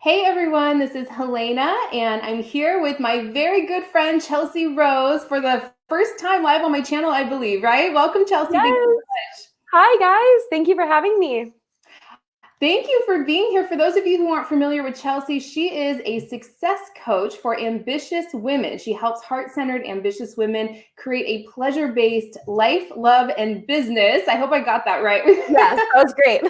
Hey everyone, this is Helena, and I'm here with my very good friend Chelsea Rose for the first time live on my channel, I believe, right? Welcome, Chelsea. Yes. Thank you so much. Hi, guys. Thank you for having me. Thank you for being here. For those of you who aren't familiar with Chelsea, she is a success coach for ambitious women. She helps heart-centered, ambitious women create a pleasure-based life, love, and business. I hope I got that right. Yes, that was great.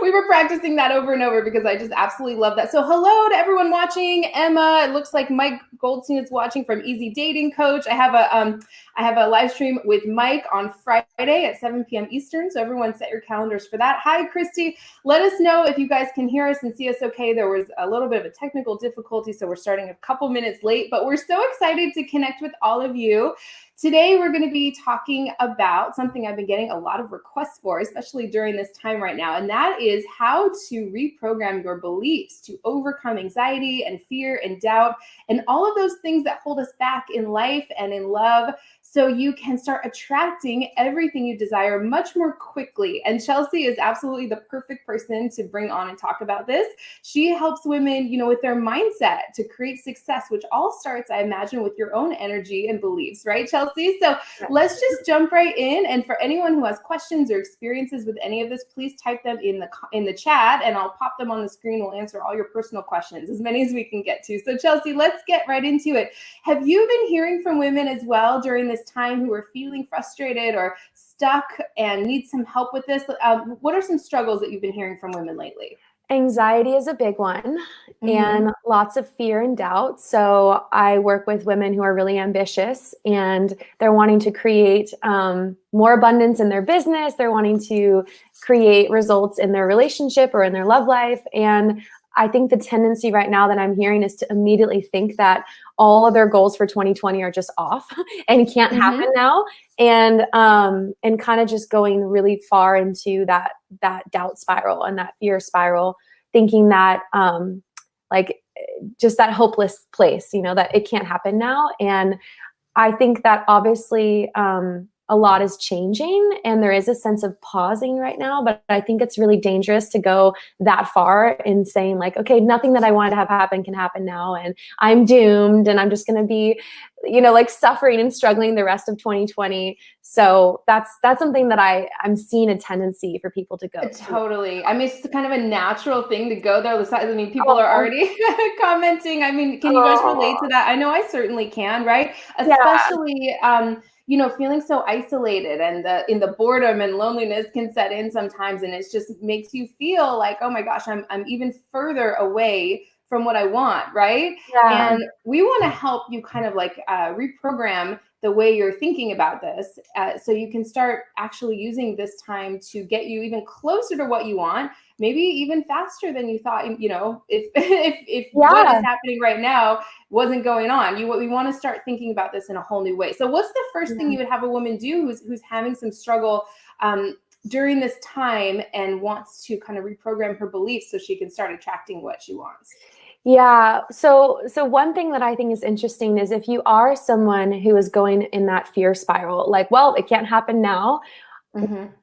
We were practicing that over and over because I just absolutely love that. So hello to everyone watching. Emma, it looks like Mike Goldstein is watching from Easy Dating Coach. I have a live stream with Mike on Friday at 7 p.m. Eastern. So everyone set your calendars for that. Hi, Christy. Let us know if you guys can hear us and see us okay. There was a little bit of a technical difficulty, so we're starting a couple minutes late, but we're so excited to connect with all of you. Today, we're going to be talking about something I've been getting a lot of requests for, especially during this time right now, and that is how to reprogram your beliefs to overcome anxiety and fear and doubt and all of those things that hold us back in life and in love, so you can start attracting everything you desire much more quickly. And Chelsea is absolutely the perfect person to bring on and talk about this. She helps women, with their mindset to create success, which all starts, I imagine, with your own energy and beliefs, right, Chelsea? So let's just jump right in. And for anyone who has questions or experiences with any of this, please type them in the chat, and I'll pop them on the screen. We'll answer all your personal questions, as many as we can get to. So Chelsea, let's get right into it. Have you been hearing from women as well during this time who are feeling frustrated or stuck and need some help with this? What are some struggles that you've been hearing from women lately? Anxiety is a big one, and lots of fear and doubt. So I work with women who are really ambitious and they're wanting to create more abundance in their business. They're wanting to create results in their relationship or in their love life. And I think the tendency right now that I'm hearing is to immediately think that all of their goals for 2020 are just off and can't happen now. And kind of just going really far into that doubt spiral and that fear spiral, thinking that just that hopeless place, that it can't happen now. And I think that obviously a lot is changing and there is a sense of pausing right now, but I think it's really dangerous to go that far in saying like, okay, nothing that I wanted to have happen can happen now and I'm doomed and I'm just going to be, suffering and struggling the rest of 2020. So that's something that I'm seeing a tendency for people to go Totally. I mean, it's kind of a natural thing to go there. I mean, people are already commenting. I mean, can you guys relate to that? I know I certainly can, right? Especially, feeling so isolated and in the boredom and loneliness can set in sometimes. And it just makes you feel like, oh my gosh, I'm even further away from what I want, right? Yeah. And we want to help you kind of reprogram the way you're thinking about this, so you can start actually using this time to get you even closer to what you want, maybe even faster than you thought. If what is happening right now wasn't going on, we want to start thinking about this in a whole new way. So what's the first thing you would have a woman do who's having some struggle during this time and wants to kind of reprogram her beliefs so she can start attracting what she wants? Yeah. So one thing that I think is interesting is if you are someone who is going in that fear spiral, like, well, it can't happen now.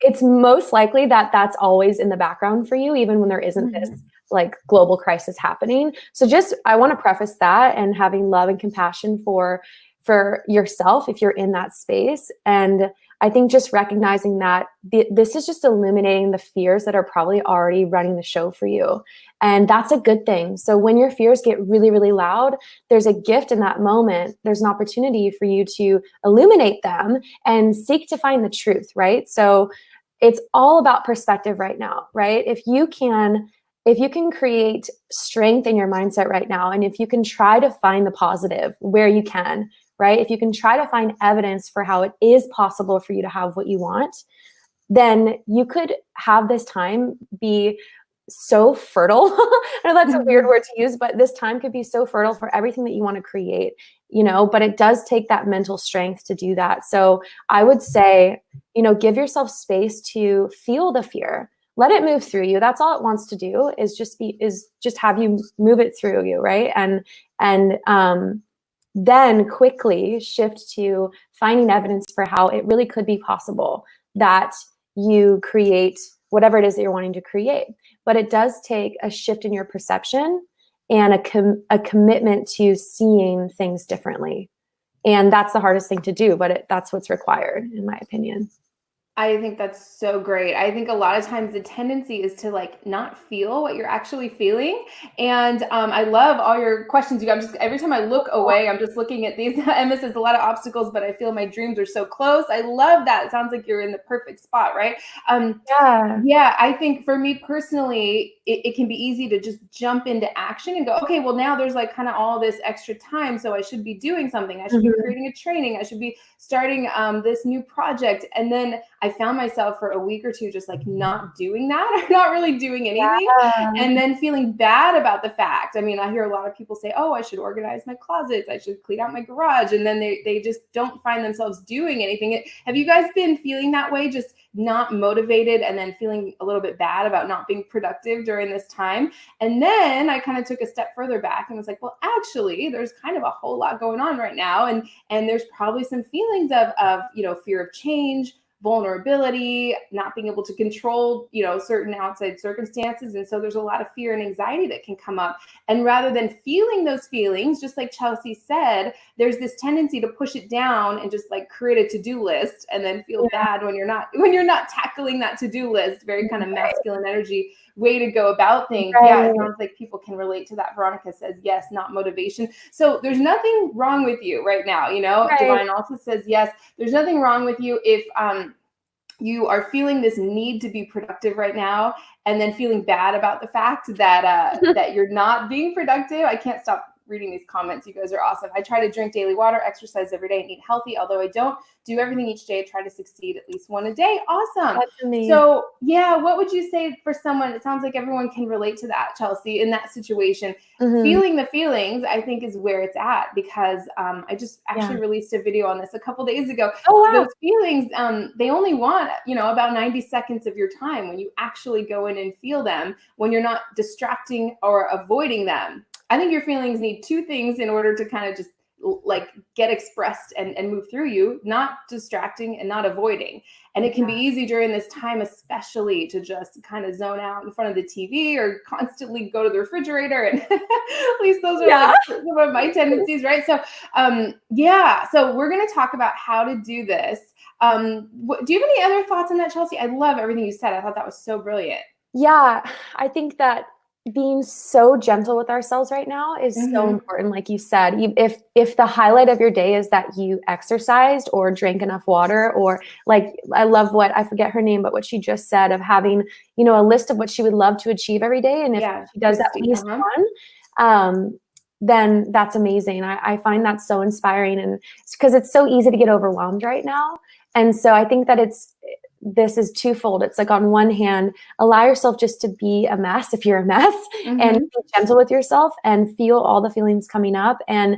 It's most likely that that's always in the background for you, even when there isn't this like global crisis happening. So I want to preface that and having love and compassion for yourself if you're in that space. And I think just recognizing that this is just illuminating the fears that are probably already running the show for you. And that's a good thing. So when your fears get really, really loud, there's a gift in that moment. There's an opportunity for you to illuminate them and seek to find the truth, right? So it's all about perspective right now, right? If you can create strength in your mindset right now, and if you can try to find the positive where you can, right? If you can try to find evidence for how it is possible for you to have what you want, then you could have this time be so fertile. I know that's a weird word to use, but this time could be so fertile for everything that you want to create, but it does take that mental strength to do that. So I would say, give yourself space to feel the fear. Let it move through you. That's all it wants to do is just have you move it through you, right? And then quickly shift to finding evidence for how it really could be possible that you create whatever it is that you're wanting to create. but it does take a shift in your perception and a commitment to seeing things differently. And that's the hardest thing to do, but that's what's required, in my opinion. I think that's so great. I think a lot of times the tendency is to like not feel what you're actually feeling. And I love all your questions. I'm just, every time I look away, I'm just looking at these. Emma says a lot of obstacles, but I feel my dreams are so close. I love that. It sounds like you're in the perfect spot, right? Yeah, I think for me personally, it can be easy to just jump into action and go, okay, well now there's like kind of all this extra time. So I should be doing something. I should be creating a training. I should be starting this new project. And then I found myself for a week or two just like not doing that, or not really doing anything, and then feeling bad about the fact. I mean, I hear a lot of people say, oh, I should organize my closets, I should clean out my garage, and then they just don't find themselves doing anything. Have you guys been feeling that way, just not motivated and then feeling a little bit bad about not being productive during this time? And then I kind of took a step further back and was like, well, actually, there's kind of a whole lot going on right now, and there's probably some feelings of fear of change, vulnerability, not being able to control, certain outside circumstances. And so there's a lot of fear and anxiety that can come up. And rather than feeling those feelings, just like Chelsea said, there's this tendency to push it down and just like create a to-do list and then feel bad when you're not tackling that to-do list. Very kind of masculine energy way to go about things. Yeah, it sounds like people can relate to that. Veronica says, yes, not motivation. So there's nothing wrong with you right now. Divine also says, yes, there's nothing wrong with you if you are feeling this need to be productive right now, and then feeling bad about the fact that that you're not being productive. I can't stop reading these comments. You guys are awesome. I try to drink daily water, exercise every day, and eat healthy. Although I don't do everything each day, I try to succeed at least one a day. Awesome. That's amazing. So yeah, what would you say for someone? It sounds like everyone can relate to that, Chelsea, in that situation. Feeling the feelings, I think, is where it's at, because I just actually released a video on this a couple days ago. Oh, wow. Those feelings, they only want, about 90 seconds of your time when you actually go in and feel them, when you're not distracting or avoiding them. I think your feelings need two things in order to kind of just like get expressed and move through you, not distracting and not avoiding. And it can be easy during this time, especially, to just kind of zone out in front of the TV or constantly go to the refrigerator. And at least those are like some of my tendencies, right? So so we're going to talk about how to do this. Do you have any other thoughts on that, Chelsea? I love everything you said. I thought that was so brilliant. Yeah, I think that being so gentle with ourselves right now is so important. Like you said, if the highlight of your day is that you exercised or drank enough water, or like, I love what, I forget her name, but what she just said of having, a list of what she would love to achieve every day. And if she does at least one, then that's amazing. I find that so inspiring, and because it's so easy to get overwhelmed right now. And so I think that this is twofold. It's like, on one hand, allow yourself just to be a mess if you're a mess, and be gentle with yourself and feel all the feelings coming up, and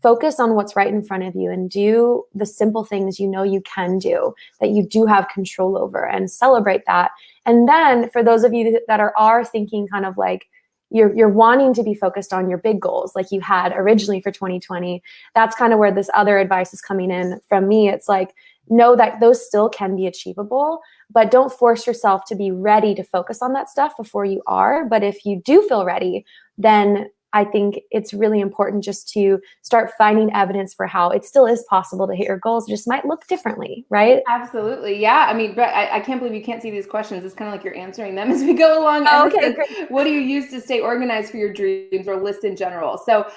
focus on what's right in front of you, and do the simple things you can do, that you do have control over, and celebrate that. And then for those of you that are thinking kind of like you're wanting to be focused on your big goals like you had originally for 2020, that's kind of where this other advice is coming in from me. It's like, know that those still can be achievable, but don't force yourself to be ready to focus on that stuff before you are. But if you do feel ready, then I think it's really important just to start finding evidence for how it still is possible to hit your goals. It just might look differently, right? Absolutely. Yeah. I mean, Brett, I can't believe you can't see these questions. It's kind of like you're answering them as we go along. Oh, okay, great. What do you use to stay organized for your dreams, or list in general? So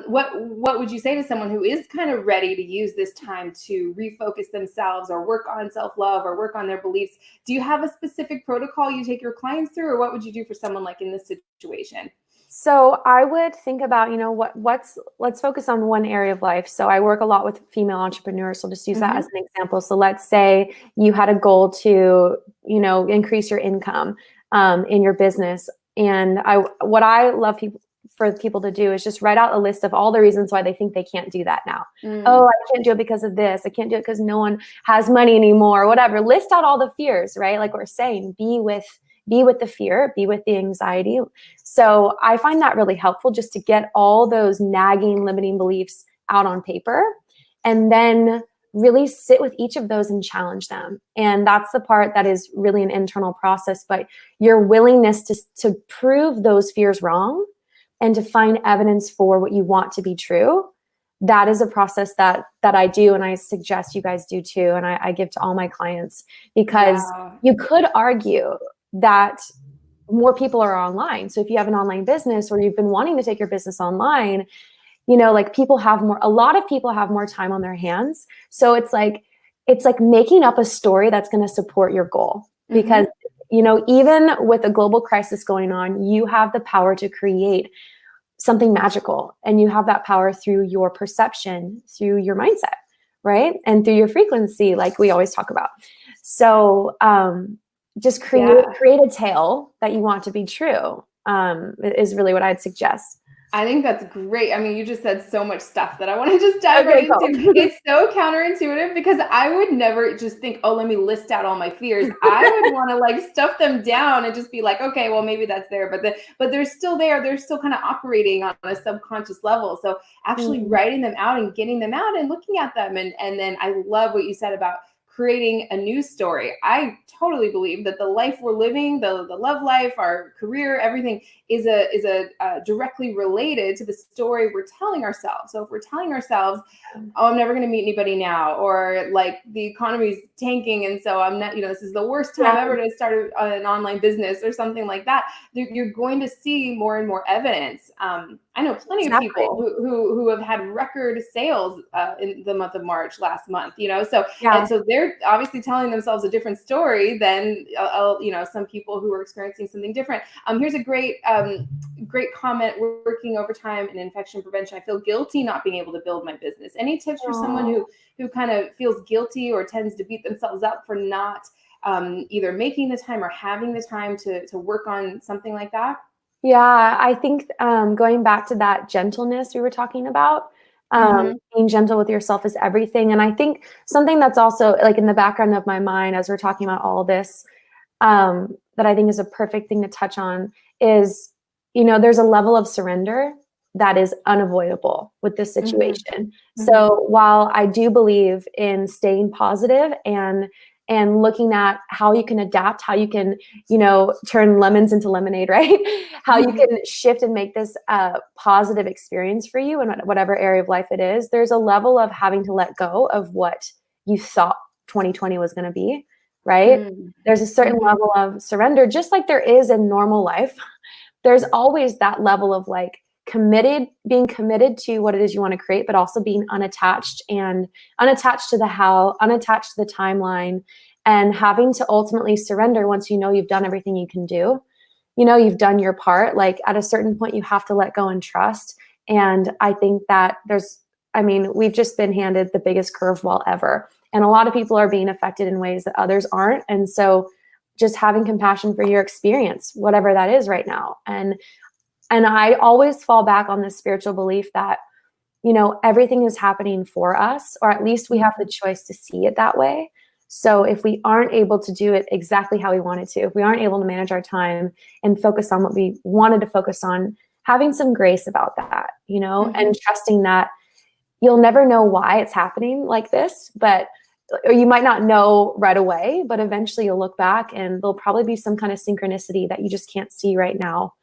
what would you say to someone who is kind of ready to use this time to refocus themselves, or work on self-love, or work on their beliefs? Do you have a specific protocol you take your clients through, or what would you do for someone like in this situation? So I would think about, let's focus on one area of life. So I work a lot with female entrepreneurs. So just use that as an example. So let's say you had a goal to, increase your income in your business. And what I love for people to do is just write out a list of all the reasons why they think they can't do that now. Oh, I can't do it because of this. I can't do it because no one has money anymore, or whatever. List out all the fears, right? Like we're saying, be with the fear, be with the anxiety. So I find that really helpful, just to get all those nagging, limiting beliefs out on paper. And then really sit with each of those and challenge them. And that's the part that is really an internal process, but your willingness to prove those fears wrong and to find evidence for what you want to be true. That is a process that I do, and I suggest you guys do too. And I give to all my clients, because you could argue that more people are online. So if you have an online business, or you've been wanting to take your business online, you know, like a lot of people have more time on their hands. So it's like making up a story that's going to support your goal. Because, you know, even with a global crisis going on, you have the power to create something magical, and you have that power through your perception, through your mindset, right? And through your frequency, like we always talk about. So just create a tale that you want to be true, is really what I'd suggest. I think that's great. I mean, you just said so much stuff that I want to just dive right into. It's so counterintuitive, because I would never just think, oh, let me list out all my fears. I would want to like stuff them down and just be like, okay, well, maybe that's there, but they're still there. They're still kind of operating on a subconscious level. So actually writing them out and getting them out and looking at them. And then I love what you said about creating a new story. I totally believe that the life we're living, the love life, our career, everything is directly related to the story we're telling ourselves. So if we're telling ourselves, oh, I'm never going to meet anybody now, or like the economy's tanking, and so I'm not, you know, this is the worst time ever to start an online business or something like that, you're going to see more and more evidence. I know plenty of people who have had record sales in the month of March last month, you know, so and so they're obviously telling themselves a different story than you know, some people who are experiencing something different. Here's a great comment: working overtime in infection prevention, I feel guilty not being able to build my business. Any tips for someone who kind of feels guilty or tends to beat themselves up for not either making the time or having the time to work on something like that? Yeah, I think going back to that gentleness we were talking about, being gentle with yourself is everything. And I think something that's also like in the background of my mind as we're talking about all this, that I think is a perfect thing to touch on is, you know, there's a level of surrender that is unavoidable with this situation. So while I do believe in staying positive and looking at how you can adapt, how you can, you know, turn lemons into lemonade, right? How you can shift and make this a positive experience for you in whatever area of life it is. There's a level of having to let go of what you thought 2020 was going to be, right? There's a certain level of surrender, just like there is in normal life. There's always that level of like being committed to what it is you want to create, but also being unattached to the how, unattached to the timeline, and having to ultimately surrender once you know you've done everything you can do. You know, you've done your part. Like at a certain point, you have to let go and trust. And I think that we've just been handed the biggest curveball ever. And a lot of people are being affected in ways that others aren't. And so just having compassion for your experience, whatever that is right now. And I always fall back on this spiritual belief that, you know, everything is happening for us, or at least we have the choice to see it that way. So if we aren't able to do it exactly how we wanted to, if we aren't able to manage our time and focus on what we wanted to focus on, having some grace about that, you know, and trusting that you'll never know why it's happening like this, or you might not know right away, but eventually you'll look back and there'll probably be some kind of synchronicity that you just can't see right now.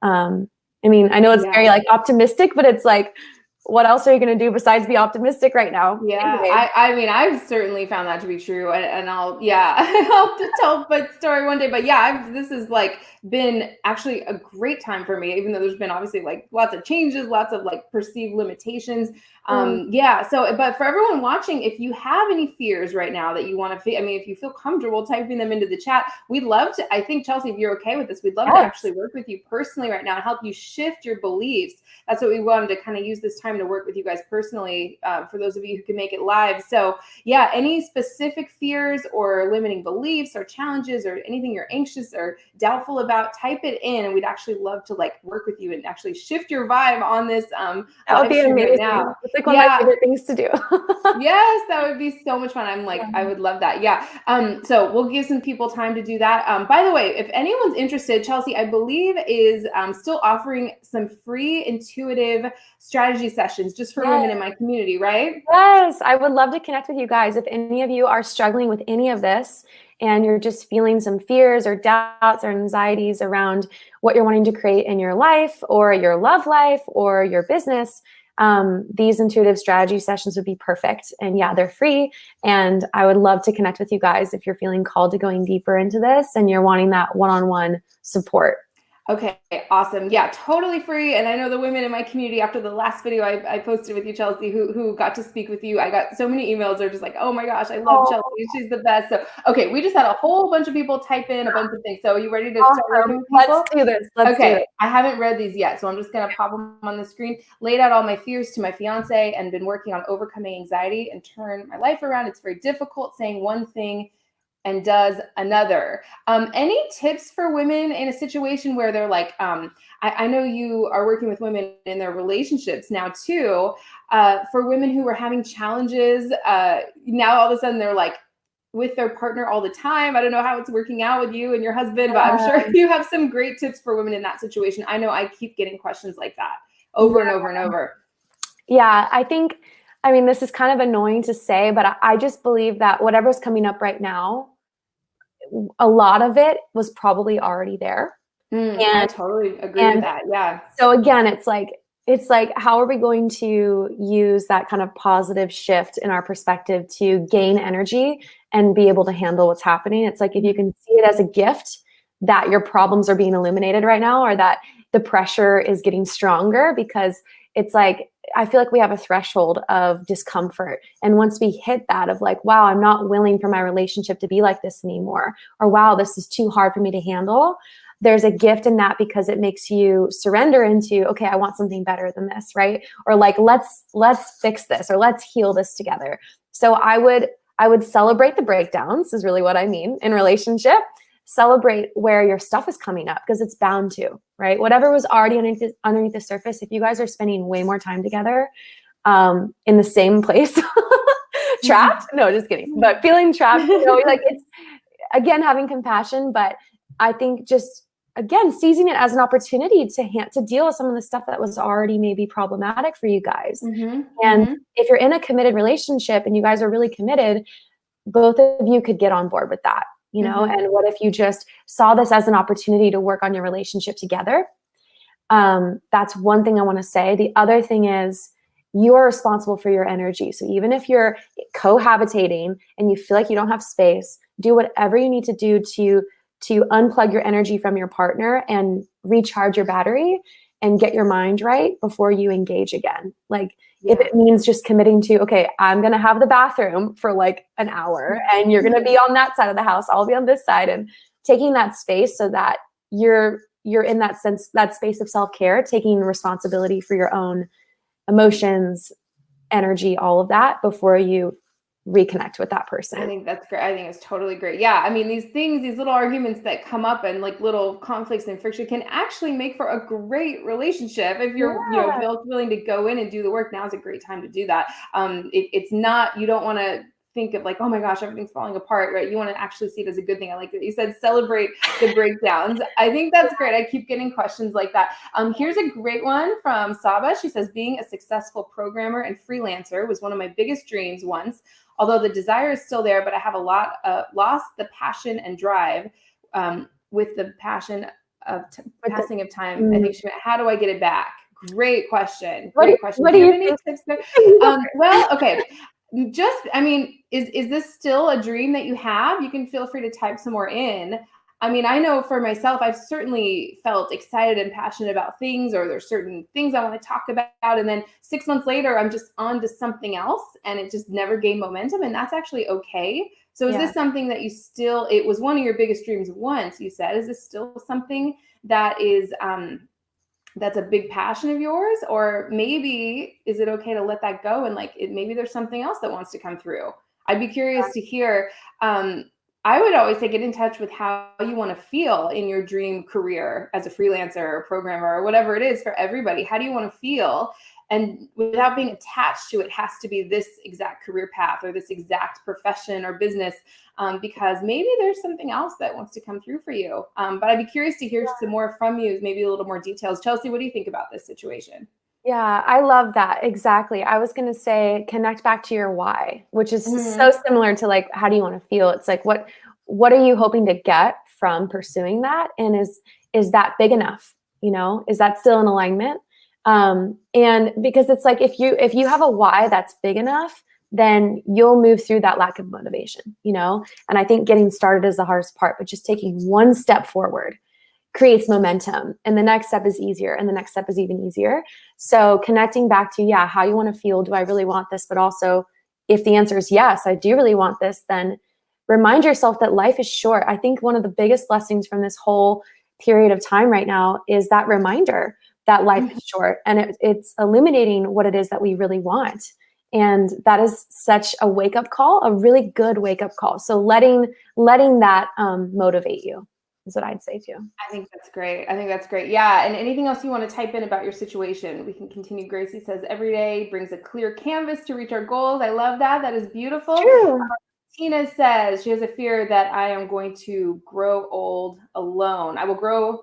I mean, I know it's very like optimistic, but it's like, what else are you going to do besides be optimistic right now? Yeah, anyway. I mean, I've certainly found that to be true, and I'll tell my story one day. But yeah, this has like been actually a great time for me, even though there's been obviously like lots of changes, lots of like perceived limitations. Yeah. So, but for everyone watching, if you have any fears right now that you want to, if you feel comfortable typing them into the chat, we'd love to. I think Chelsea, if you're okay with this, we'd love to actually work with you personally right now and help you shift your beliefs. That's what we wanted to kind of use this time to work with you guys personally, for those of you who can make it live. So yeah, any specific fears or limiting beliefs or challenges or anything you're anxious or doubtful about, type it in, and we'd actually love to like work with you and actually shift your vibe on this. That would be amazing. Right now. It's like one of my favorite things to do. Yes, that would be so much fun. I'm like, I would love that. Yeah. So we'll give some people time to do that. By the way, if anyone's interested, Chelsea, I believe is still offering some free intuitive strategy sessions sessions just for Yes. women in my community, right? Yes, I would love to connect with you guys. If any of you are struggling with any of this and you're just feeling some fears or doubts or anxieties around what you're wanting to create in your life or your love life or your business, these intuitive strategy sessions would be perfect. And yeah, they're free. And I would love to connect with you guys if you're feeling called to going deeper into this and you're wanting that one-on-one support. Okay, awesome. Yeah, totally free. And I know the women in my community, after the last video I posted with you, Chelsea, who got to speak with you, I got so many emails. They're just like, oh my gosh, I love Chelsea. She's the best. So, okay, we just had a whole bunch of people type in a bunch of things. So are you ready to start working with people? Let's do this. Let's do it. I haven't read these yet, so I'm just going to pop them on the screen. Laid out all my fears to my fiance and been working on overcoming anxiety and turn my life around. It's very difficult saying one thing and does another. Any tips for women in a situation where they're like, I know you are working with women in their relationships now too, for women who are having challenges, now all of a sudden they're like with their partner all the time. I don't know how it's working out with you and your husband, but I'm sure you have some great tips for women in that situation. I know I keep getting questions like that over and over and over. Yeah, I mean, this is kind of annoying to say, but I just believe that whatever's coming up right now, a lot of it was probably already there. I totally agree with that. Yeah. So again, it's like, how are we going to use that kind of positive shift in our perspective to gain energy and be able to handle what's happening? It's like, if you can see it as a gift that your problems are being eliminated right now, or that the pressure is getting stronger, because it's like, I feel like we have a threshold of discomfort. And once we hit that of like, wow, I'm not willing for my relationship to be like this anymore, or wow, this is too hard for me to handle, there's a gift in that, because it makes you surrender into, okay, I want something better than this, right? Or like, let's fix this, or let's heal this together. So I would celebrate the breakdowns, is really what I mean in relationship. Celebrate where your stuff is coming up, because it's bound to, right? Whatever was already underneath the surface, if you guys are spending way more time together in the same place, trapped, no, just kidding, but feeling trapped, like, it's, again, having compassion, but I think just, again, seizing it as an opportunity to deal with some of the stuff that was already maybe problematic for you guys. And if you're in a committed relationship and you guys are really committed, both of you could get on board with that. And what if you just saw this as an opportunity to work on your relationship together? That's one thing I want to say. The other thing is, you are responsible for your energy. So even if you're cohabitating and you feel like you don't have space, do whatever you need to do to unplug your energy from your partner and recharge your battery and get your mind right before you engage again. Like, if it means just committing to, okay, I'm going to have the bathroom for like an hour and you're going to be on that side of the house, I'll be on this side, and taking that space so that you're in that sense, that space of self-care, taking responsibility for your own emotions, energy, all of that before you reconnect with that person. I think that's great. I think it's totally great. Yeah. I mean, these little arguments that come up and like little conflicts and friction can actually make for a great relationship. If you're, both willing to go in and do the work, now's a great time to do that. It's not, you don't want to think of like, oh my gosh, everything's falling apart, right? You want to actually see it as a good thing. I like that you said celebrate the breakdowns. I think that's great. I keep getting questions like that. Here's a great one from Saba. She says, being a successful programmer and freelancer was one of my biggest dreams once. Although the desire is still there, but I have lost the passion and drive with the passion of passing of time. I think she meant, how do I get it back? Great question. Great question. What do you think? Tips there? Well, okay. Is this still a dream that you have? You can feel free to type some more in. I mean, I know for myself, I've certainly felt excited and passionate about things, or there's certain things I want to talk about. And then 6 months later, I'm just on to something else and it just never gained momentum. And that's actually okay. So is this something that it was one of your biggest dreams once, you said, is this still something that is, that's a big passion of yours? Or maybe is it okay to let that go? And maybe there's something else that wants to come through. I'd be curious to hear, I would always say get in touch with how you want to feel in your dream career as a freelancer or programmer or whatever it is for everybody. How do you want to feel? And without being attached to it has to be this exact career path or this exact profession or business, because maybe there's something else that wants to come through for you. But I'd be curious to hear some more from you, maybe a little more details. Chelsea, what do you think about this situation? Yeah, I love that. Exactly. I was going to say connect back to your why, which is so similar to like, how do you want to feel? It's like, what are you hoping to get from pursuing that? And is that big enough? You know, is that still in alignment? And because it's like, if you have a why that's big enough, then you'll move through that lack of motivation, you know? And I think getting started is the hardest part, but just taking one step forward creates momentum, and the next step is easier, and the next step is even easier. So connecting back to, yeah, how you want to feel. Do I really want this? But also, if the answer is yes, I do really want this, then remind yourself that life is short. I think one of the biggest blessings from this whole period of time right now is that reminder that life is short, and it's illuminating what it is that we really want. And that is such a wake-up call, a really good wake-up call. So letting that motivate you is what I'd say too. I think that's great. I think that's great. Yeah. And anything else you want to type in about your situation, we can continue. Gracie says every day brings a clear canvas to reach our goals. I love that. That is beautiful. Tina says she has a fear that I am going to grow old alone. I will grow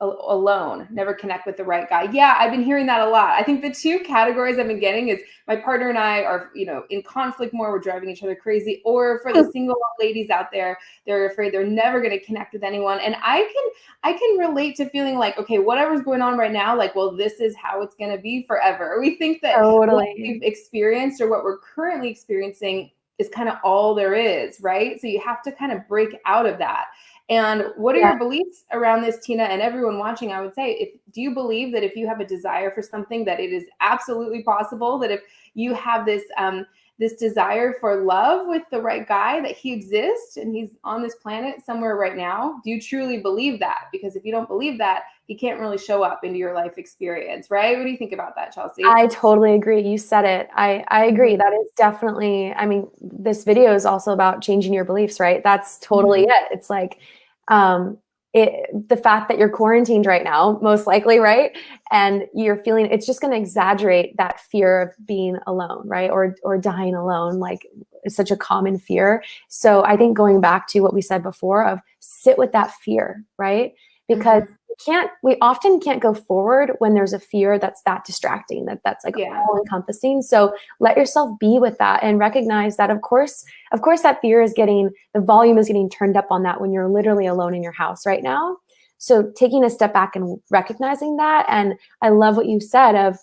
alone, never connect with the right guy. Yeah, I've been hearing that a lot. I think the two categories I've been getting is my partner and I are, in conflict more. We're driving each other crazy. Or for the single ladies out there, they're afraid they're never going to connect with anyone. And I can relate to feeling like, okay, whatever's going on right now, like, well, this is how it's going to be forever. We think that what we've experienced or what we're currently experiencing is kind of all there is, right? So you have to kind of break out of that. And what are your beliefs around this, Tina, and everyone watching? I would say, do you believe that if you have a desire for something, that it is absolutely possible that if you have this this desire for love with the right guy, that he exists and he's on this planet somewhere right now? Do you truly believe that? Because if you don't believe that, he can't really show up into your life experience, right? What do you think about that, Chelsea? I totally agree. You said it. I agree. That is definitely, I mean, this video is also about changing your beliefs, right? That's totally it. It's like, the fact that you're quarantined right now, most likely, right? And you're feeling, it's just going to exaggerate that fear of being alone, right? Or dying alone, like it's such a common fear. So I think going back to what we said before of sit with that fear, right? Because we often can't go forward when there's a fear that's that distracting, that's like all encompassing. So let yourself be with that and recognize that of course that fear is the volume is getting turned up on that when you're literally alone in your house right now. So taking a step back and recognizing that. And I love what you said of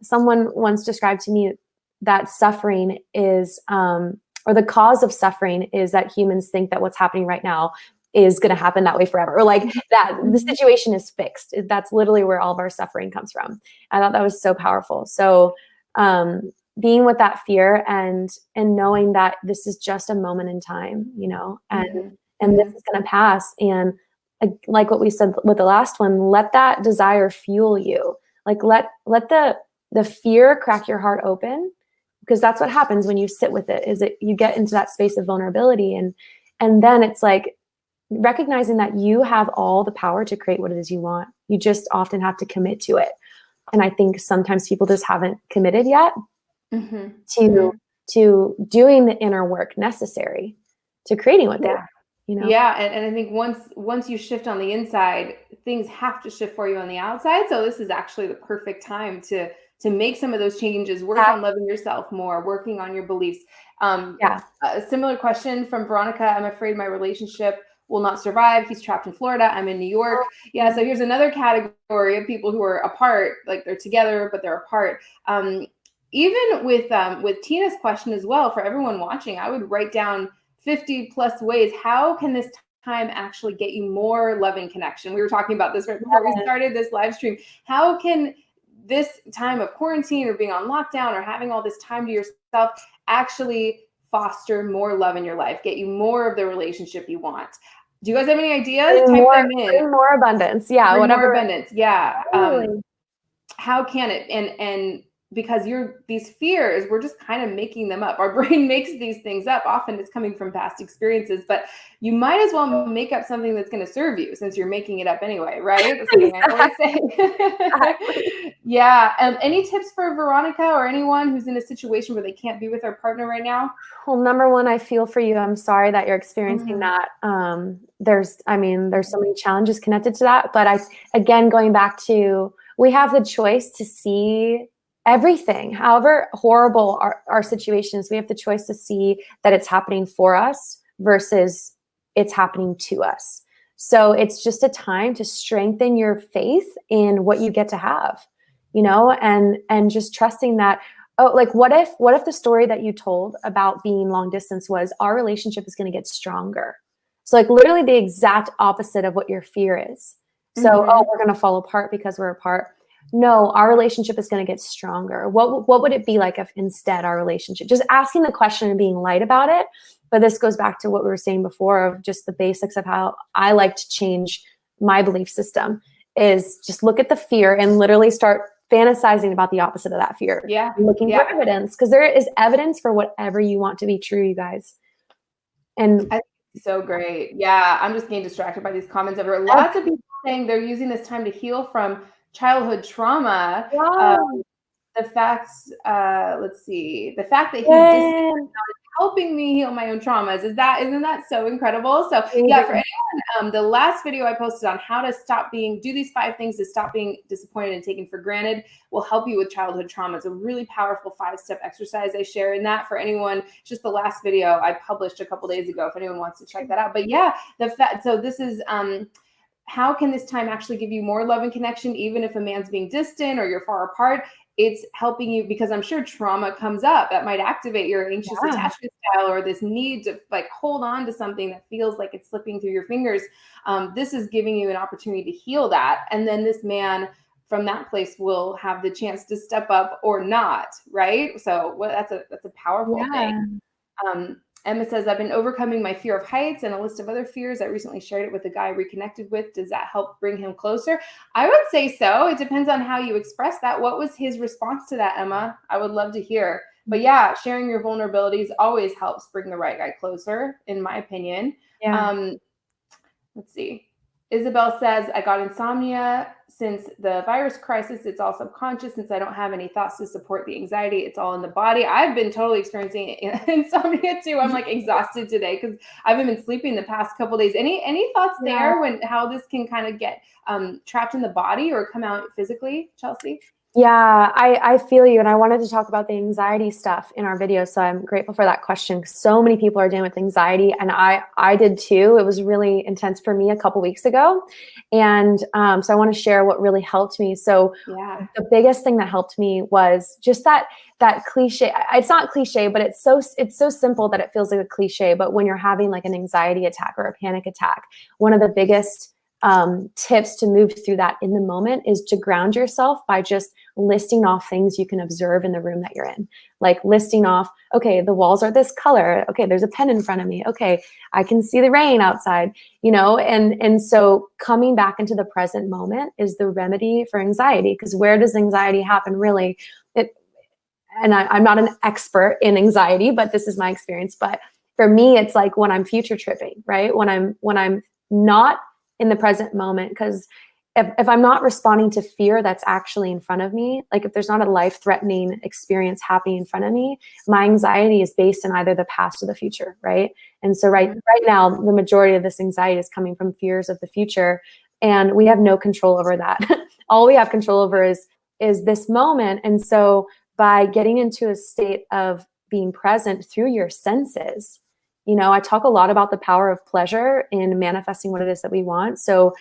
someone once described to me that suffering is, or the cause of suffering is that humans think that what's happening right now is going to happen that way forever, or like that the situation is fixed. That's literally where all of our suffering comes from. I thought that was so powerful. So being with that fear and knowing that this is just a moment in time, and this is going to pass. And like what we said with the last one, let that desire fuel you. Like let the fear crack your heart open, because that's what happens when you sit with it, is you get into that space of vulnerability. And then it's like, recognizing that you have all the power to create what it is you want. You just often have to commit to it. And I think sometimes people just haven't committed yet to doing the inner work necessary to creating what they want. Yeah. And I think once you shift on the inside, things have to shift for you on the outside. So this is actually the perfect time to make some of those changes, work on loving yourself more, working on your beliefs. A similar question from Veronica. I'm afraid my relationship will not survive. He's trapped in Florida. I'm in New York. Yeah. So here's another category of people who are apart, like they're together, but they're apart. Even with Tina's question as well, for everyone watching, I would write down 50 plus ways. How can this time actually get you more loving connection? We were talking about this right before we started this live stream. How can this time of quarantine or being on lockdown or having all this time to yourself actually foster more love in your life, get you more of the relationship you want? Do you guys have any ideas? Type them in. Bring more abundance. Yeah. Bring more abundance. Yeah. How can it? And because these fears, we're just kind of making them up. Our brain makes these things up. Often it's coming from past experiences, but you might as well make up something that's going to serve you, since you're making it up anyway, right? That's what I always say. Yeah. Any tips for Veronica or anyone who's in a situation where they can't be with their partner right now? Well, number one, I feel for you. I'm sorry that you're experiencing that. There's so many challenges connected to that. But again, going back to we have the choice to see everything. However horrible our situations, we have the choice to see that it's happening for us versus it's happening to us. So it's just a time to strengthen your faith in what you get to have, you know, and just trusting that, oh, like what if the story that you told about being long distance was our relationship is going to get stronger? So like literally the exact opposite of what your fear is. So, oh, we're going to fall apart because we're apart. No, our relationship is going to get stronger. What would it be like if instead our relationship, just asking the question and being light about it. But this goes back to what we were saying before of just the basics of how I like to change my belief system is just look at the fear and literally start fantasizing about the opposite of that fear. Yeah. Looking for evidence, because there is evidence for whatever you want to be true, you guys. And I think it's so great. Yeah. I'm just getting distracted by these comments everywhere. Lots of people saying they're using this time to heal from childhood trauma. wow. The facts, let's see, the fact that he's distant helping me heal my own traumas. Isn't that so incredible? So yeah, for anyone, the last video I posted on how to do these 5 things to stop being disappointed and taken for granted will help you with childhood trauma. It's a really powerful 5-step exercise I share in that for anyone. Just the last video I published a couple days ago, if anyone wants to check that out. But yeah, so this is, how can this time actually give you more love and connection, even if a man's being distant or you're far apart? It's helping you because I'm sure trauma comes up that might activate your anxious attachment style or this need to like hold on to something that feels like it's slipping through your fingers. This is giving you an opportunity to heal that. And then this man from that place will have the chance to step up or not. Right. So that's a powerful thing. Emma says, I've been overcoming my fear of heights and a list of other fears. I recently shared it with a guy I reconnected with. Does that help bring him closer? I would say so. It depends on how you express that. What was his response to that, Emma? I would love to hear. But yeah, sharing your vulnerabilities always helps bring the right guy closer, in my opinion. Yeah. Let's see. Isabel says, I got insomnia since the virus crisis. It's all subconscious since I don't have any thoughts to support the anxiety. It's all in the body. I've been totally experiencing insomnia too. I'm like exhausted today because I haven't been sleeping the past couple of days. Any thoughts there how this can kind of get trapped in the body or come out physically, Chelsea? Yeah, I feel you. And I wanted to talk about the anxiety stuff in our video. So I'm grateful for that question. So many people are dealing with anxiety and I did too. It was really intense for me a couple weeks ago. And so I want to share what really helped me. So the biggest thing that helped me was just that cliche. It's not cliche, but it's so simple that it feels like a cliche. But when you're having like an anxiety attack or a panic attack, one of the biggest tips to move through that in the moment is to ground yourself by just listing off things you can observe in the room that you're in. Like listing off, okay, the walls are this color. Okay, there's a pen in front of me. Okay, I can see the rain outside, you know, and so coming back into the present moment is the remedy for anxiety. Because where does anxiety happen really? I'm not an expert in anxiety, but this is my experience. But for me, it's like when I'm future tripping, right? When I'm not in the present moment, because if I'm not responding to fear that's actually in front of me, like if there's not a life-threatening experience happening in front of me, my anxiety is based in either the past or the future, right? And so right now, the majority of this anxiety is coming from fears of the future, and we have no control over that. All we have control over is this moment. And so by getting into a state of being present through your senses, you know, I talk a lot about the power of pleasure in manifesting what it is that we want. So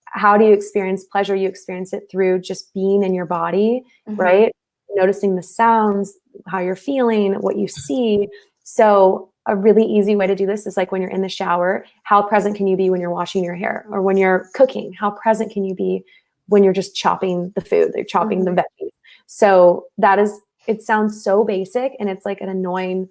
how do you experience pleasure? You experience it through just being in your body, right? Noticing the sounds, how you're feeling, what you see. So a really easy way to do this is like when you're in the shower, how present can you be when you're washing your hair? Or when you're cooking, how present can you be when you're just chopping the food, like chopping the veggies? So it sounds so basic and it's like an annoying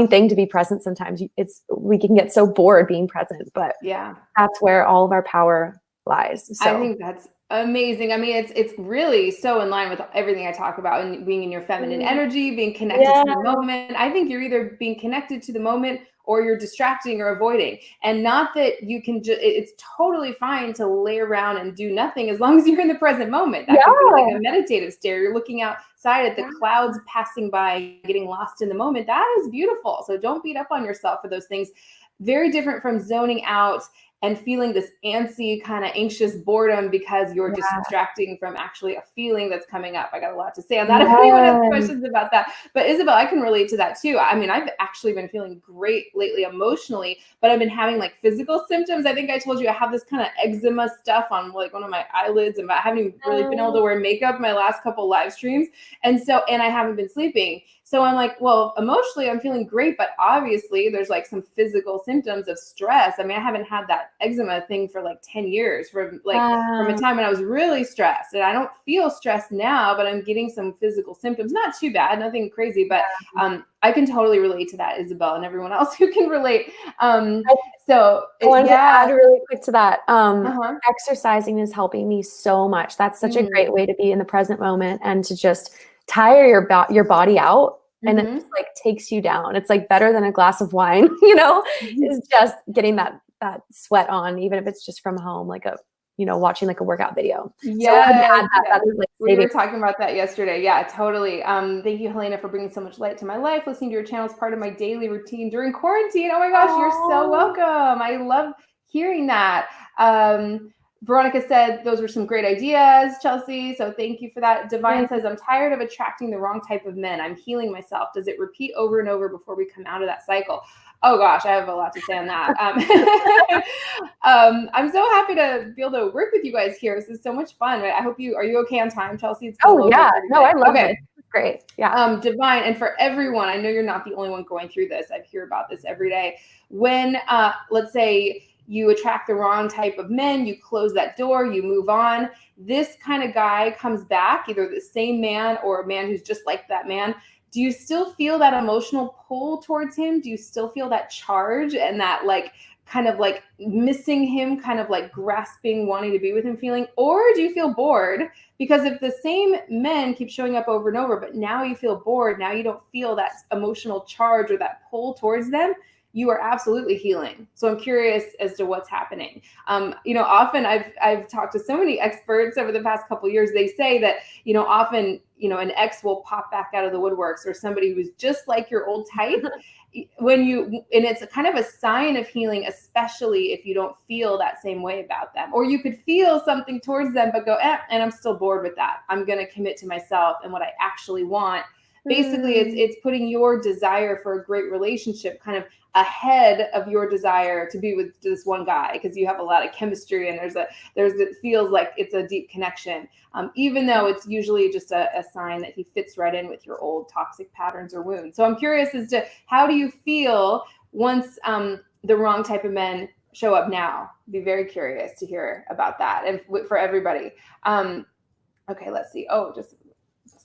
thing to be present sometimes. We can get so bored being present, but that's where all of our power lies. So I think that's amazing. I mean, it's really so in line with everything I talk about and being in your feminine energy, being connected to the moment. I think you're either being connected to the moment or you're distracting or avoiding. And not that you can it's totally fine to lay around and do nothing as long as you're in the present moment. That could be like a meditative stare. You're looking outside at the clouds passing by, getting lost in the moment. That is beautiful. So don't beat up on yourself for those things. Very different from zoning out and feeling this antsy kind of anxious boredom because you're Yeah. distracting from actually a feeling that's coming up. I got a lot to say on that if anyone has questions about that. But Isabel, I can relate to that too. I mean, I've actually been feeling great lately emotionally, but I've been having like physical symptoms. I think I told you I have this kind of eczema stuff on like one of my eyelids, and I haven't even really been able to wear makeup my last couple live streams. And I haven't been sleeping. So I'm like, well, emotionally, I'm feeling great, but obviously there's like some physical symptoms of stress. I mean, I haven't had that eczema thing for like 10 years from a time when I was really stressed, and I don't feel stressed now, but I'm getting some physical symptoms. Not too bad, nothing crazy, but I can totally relate to that, Isabel, and everyone else who can relate. I wanted to add really quick to that. Exercising is helping me so much. That's such a great way to be in the present moment and to just tire your body out. And it just like takes you down. It's like better than a glass of wine, is just getting that sweat on, even if it's just from home, like watching like a workout video. Yeah, that is like we were talking about that yesterday. Yeah, totally. Thank you, Helena, for bringing so much light to my life. Listening to your channel is part of my daily routine during quarantine. Oh my gosh, you're so welcome. I love hearing that. Veronica said those were some great ideas, Chelsea. So thank you for that. Divine says, I'm tired of attracting the wrong type of men. I'm healing myself. Does it repeat over and over before we come out of that cycle? Oh gosh, I have a lot to say on that. I'm so happy to be able to work with you guys here. This is so much fun. I hope are you okay on time, Chelsea? It's no, I love it. It's great. Yeah. Divine, and for everyone, I know you're not the only one going through this. I hear about this every day. When, let's say, you attract the wrong type of men, you close that door, you move on. This kind of guy comes back, either the same man or a man who's just like that man. Do you still feel that emotional pull towards him? Do you still feel that charge and that like kind of like missing him, kind of like grasping, wanting to be with him feeling? Or do you feel bored? Because if the same men keep showing up over and over, but now you feel bored, now you don't feel that emotional charge or that pull towards them, you are absolutely healing. So I'm curious as to what's happening. Often I've talked to so many experts over the past couple of years. They say that, often, an ex will pop back out of the woodworks, or somebody who's just like your old type. And it's a kind of a sign of healing, especially if you don't feel that same way about them, or you could feel something towards them, but go, and I'm still bored with that. I'm going to commit to myself and what I actually want. Basically, it's putting your desire for a great relationship kind of ahead of your desire to be with this one guy, because you have a lot of chemistry and it feels like it's a deep connection, even though it's usually just a sign that he fits right in with your old toxic patterns or wounds. So I'm curious as to how do you feel once the wrong type of men show up now? Be very curious to hear about that, and for everybody. Okay, let's see. Oh, just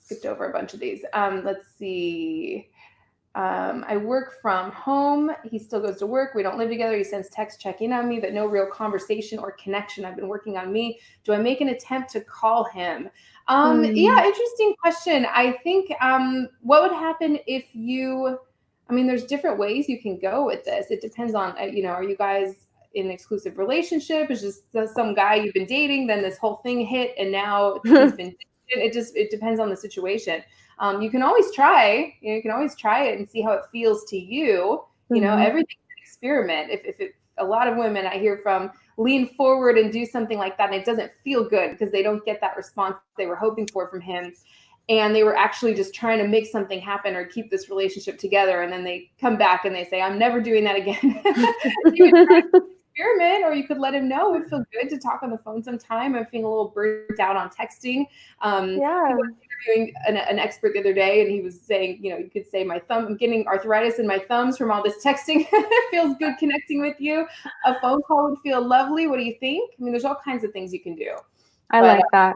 skipped over a bunch of these. Let's see. I work from home. He still goes to work. We don't live together. He sends texts checking on me, but no real conversation or connection. I've been working on me. Do I make an attempt to call him? Yeah, interesting question. I think what would happen if there's different ways you can go with this. It depends on, are you guys in an exclusive relationship? Is just some guy you've been dating, then this whole thing hit, and now he's been it depends on the situation. You can always try, it and see how it feels to you. Everything's an experiment. If a lot of women I hear from lean forward and do something like that, and it doesn't feel good because they don't get that response they were hoping for from him, and they were actually just trying to make something happen or keep this relationship together, and then they come back and they say, I'm never doing that again. Experiment, or you could let him know it would feel good to talk on the phone sometime. I'm feeling a little burnt out on texting. He was interviewing an expert the other day, and he was saying, you could say, I'm getting arthritis in my thumbs from all this texting. It feels good connecting with you. A phone call would feel lovely. What do you think? There's all kinds of things you can do. I like that.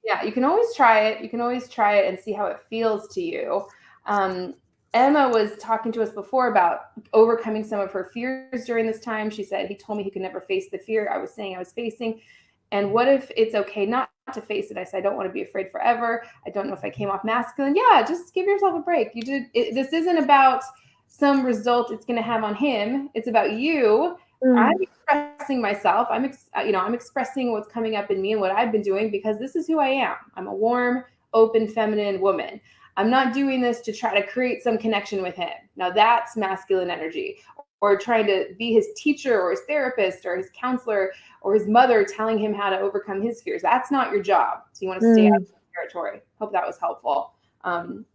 Yeah, you can always try it. You can always try it and see how it feels to you. Emma was talking to us before about overcoming some of her fears during this time. She said, he told me he could never face the fear I was saying I was facing. And what if it's okay not to face it? I said, I don't want to be afraid forever. I don't know if I came off masculine. Yeah, just give yourself a break. This isn't about some result it's going to have on him. It's about you. I'm expressing myself. I'm expressing what's coming up in me and what I've been doing, because this is who I am. I'm a warm, open, feminine woman. I'm not doing this to try to create some connection with him. Now that's masculine energy. or trying to be his teacher or his therapist or his counselor or his mother telling him how to overcome his fears. That's not your job. So you want to stay out of that territory. Hope that was helpful.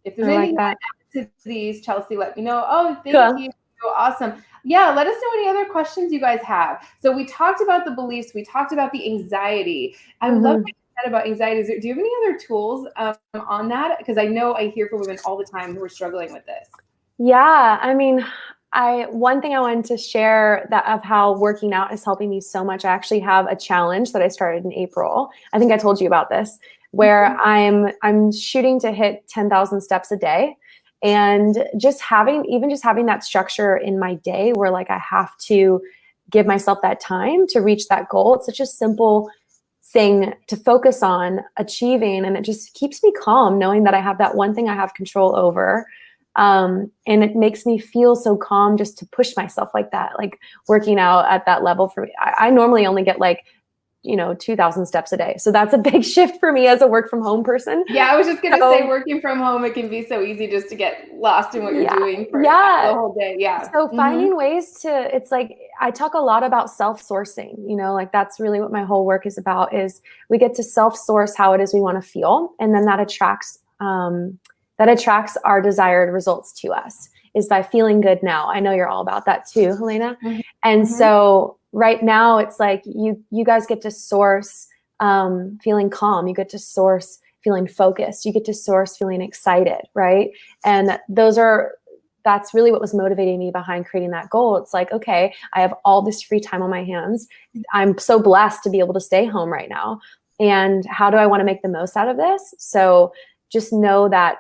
If there's anything you want to add to these, Chelsea, let me know. Oh, thank you. Awesome. Yeah, let us know any other questions you guys have. So we talked about the beliefs. We talked about the anxiety. I love what you said about anxiety. Do you have any other tools on that? Because I know I hear from women all the time who are struggling with this. Yeah, I mean, one thing I wanted to share that of how working out is helping me so much. I actually have a challenge that I started in April. I think I told you about this, where I'm shooting to hit 10,000 steps a day. And just having that structure in my day where like I have to give myself that time to reach that goal. It's such a simple thing to focus on achieving. And it just keeps me calm knowing that I have that one thing I have control over. And it makes me feel so calm just to push myself like that, like working out at that level for me. I normally only get like, 2,000 steps a day. So that's a big shift for me as a work from home person. Yeah, I was just going to say working from home, it can be so easy just to get lost in what you're doing for the whole day. Yeah. So finding ways it's like, I talk a lot about self-sourcing, like that's really what my whole work is about, is we get to self-source how it is we want to feel. And then that attracts our desired results to us, is by feeling good now. I know you're all about that too, Helena. And so right now it's like you guys get to source feeling calm. You get to source feeling focused. You get to source feeling excited, right? And that's really what was motivating me behind creating that goal. It's like, okay, I have all this free time on my hands. I'm so blessed to be able to stay home right now. And how do I want to make the most out of this? So just know that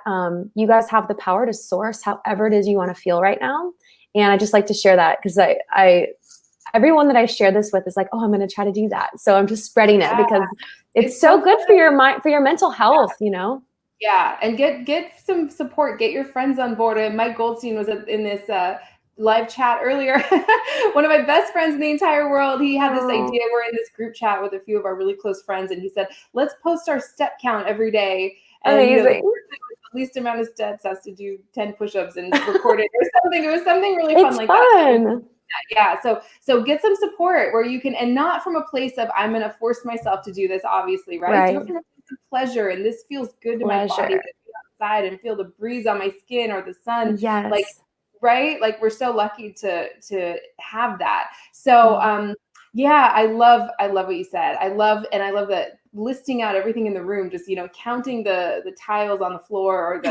you guys have the power to source however it is you want to feel right now. And I just like to share that because everyone that I share this with is like, oh, I'm going to try to do that. So I'm just spreading it because it's so good for your mind, for your mental health, Yeah. And get some support, get your friends on board. And Mike Goldstein was in this live chat earlier. One of my best friends in the entire world. He had this idea. We're in this group chat with a few of our really close friends. And he said, let's post our step count every day. And amazing. The person with the least amount of steps has to do 10 push-ups and record it or something. It was something really fun like that. Yeah. So get some support where you can, and not from a place of, I'm going to force myself to do this, obviously, right? Do it from a place of pleasure. And this feels good to my body to be outside and feel the breeze on my skin or the sun. Yes. Like, right. Like we're so lucky to have that. So, yeah, I love what you said. I love that listing out everything in the room, just, counting the tiles on the floor or the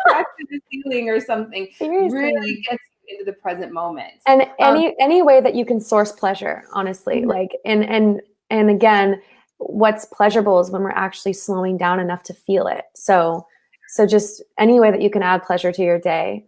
cracks in the ceiling or something. Seriously. Really gets into the present moment. And any way that you can source pleasure, honestly, like, and again, what's pleasurable is when we're actually slowing down enough to feel it. So just any way that you can add pleasure to your day.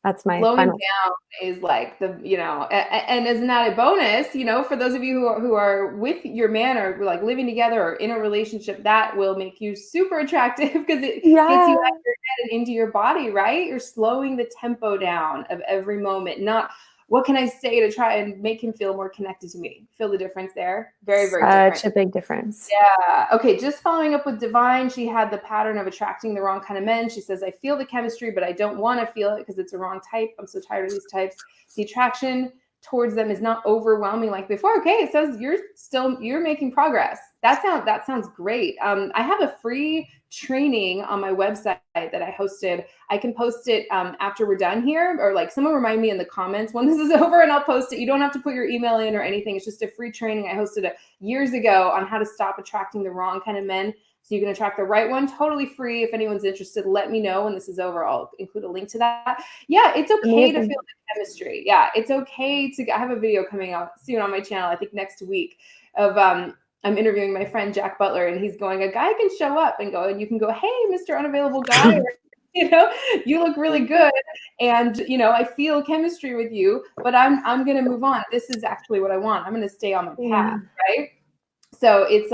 That's my slowing final. down is like and as an added bonus, for those of you who are with your man or like living together or in a relationship, that will make you super attractive because it gets you out of your head and into your body, right? You're slowing the tempo down of every moment, not what can I say to try and make him feel more connected to me? Feel the difference there? Very, very different. Such a big difference. Yeah. Okay. Just following up with Divine, she had the pattern of attracting the wrong kind of men. She says, I feel the chemistry, but I don't want to feel it because it's a wrong type. I'm so tired of these types. The attraction towards them is not overwhelming like before. Okay. It says you're making progress. That sounds great. I have a free training on my website that I hosted. I can post it after we're done here, or like someone remind me in the comments when this is over and I'll post it. You don't have to put your email in or anything. It's just a free training I hosted years ago on how to stop attracting the wrong kind of men so you can attract the right one, totally free. If anyone's interested, let me know when this is over. I'll include a link to that. Yeah, it's okay to feel the chemistry. Yeah, it's okay I have a video coming out soon on my channel, I think next week, of I'm interviewing my friend Jack Butler, and he's going, a guy can show up and you can go, hey, Mr. Unavailable Guy, you look really good. And, I feel chemistry with you, but I'm going to move on. This is actually what I want. I'm going to stay on my path. Right. So it's,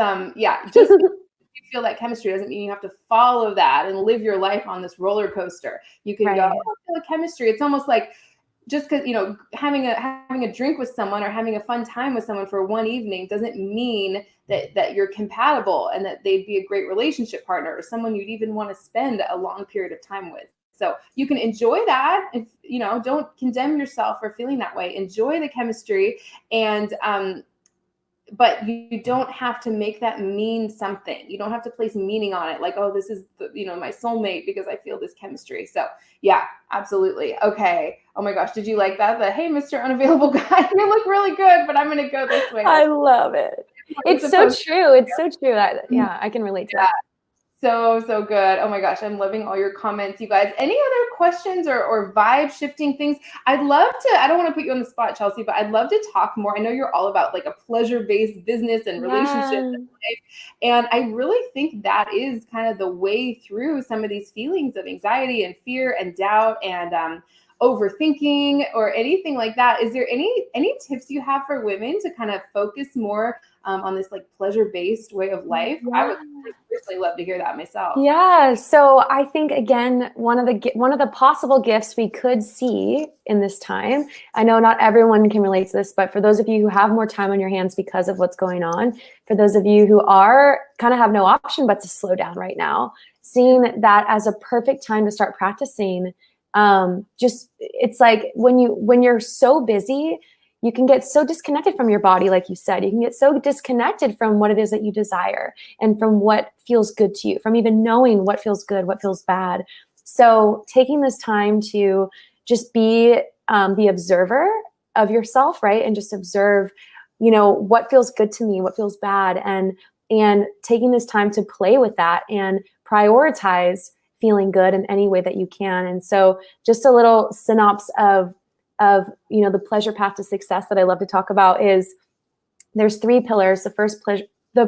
just you feel that chemistry doesn't mean you have to follow that and live your life on this roller coaster. You can go, I feel the chemistry. It's almost like, just because, having a drink with someone or having a fun time with someone for one evening doesn't mean that you're compatible and that they'd be a great relationship partner or someone you'd even want to spend a long period of time with. So you can enjoy that. If, you know, don't condemn yourself for feeling that way. Enjoy the chemistry, and but you don't have to make that mean something. You don't have to place meaning on it. Like, oh, this is the, you know, my soulmate because I feel this chemistry. So yeah, absolutely. Okay. Oh my gosh. Did you like that? The, hey, Mr. Unavailable Guy, you look really good, but I'm going to go this way. I love it. It's so true. It's so true that, yeah, I can relate to that. So good. Oh my gosh, I'm loving all your comments, you guys. Any other questions or vibe shifting things? I'd love to, I don't want to put you on the spot, Chelsea, but I'd love to talk more. I know you're all about like a pleasure-based business and relationships and life. And I really think that is kind of the way through some of these feelings of anxiety and fear and doubt and overthinking or anything like that. Is there any tips you have for women to kind of focus more on this like pleasure-based way of life? Yeah. I would personally love to hear that myself. Yeah. So I think, again, one of the possible gifts we could see in this time, I know not everyone can relate to this, but for those of you who have more time on your hands because of what's going on, for those of you who are kind of have no option but to slow down right now, seeing that as a perfect time to start practicing. Just, it's like when you're so busy, you can get so disconnected from your body, like you said. You can get so disconnected from what it is that you desire and from what feels good to you, from even knowing what feels good, what feels bad. So taking this time to just be the observer of yourself, right? And just observe, you know, what feels good to me, what feels bad, and taking this time to play with that and prioritize feeling good in any way that you can. And so just a little synopsis of you know, the pleasure path to success that I love to talk about is there's 3 pillars. The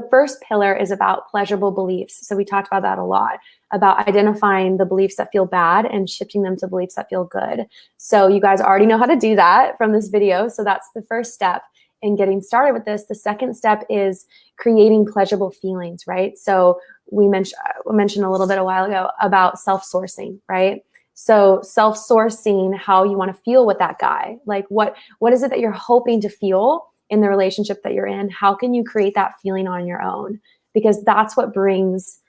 first pillar is about pleasurable beliefs. So we talked about that a lot, about identifying the beliefs that feel bad and shifting them to beliefs that feel good. So you guys already know how to do that from this video. So that's the first step in getting started with this. The second step is creating pleasurable feelings, right? So we mentioned a little bit a while ago about self-sourcing, right? So self-sourcing how you want to feel with that guy. Like what is it that you're hoping to feel in the relationship that you're in? How can you create that feeling on your own? Because that's what brings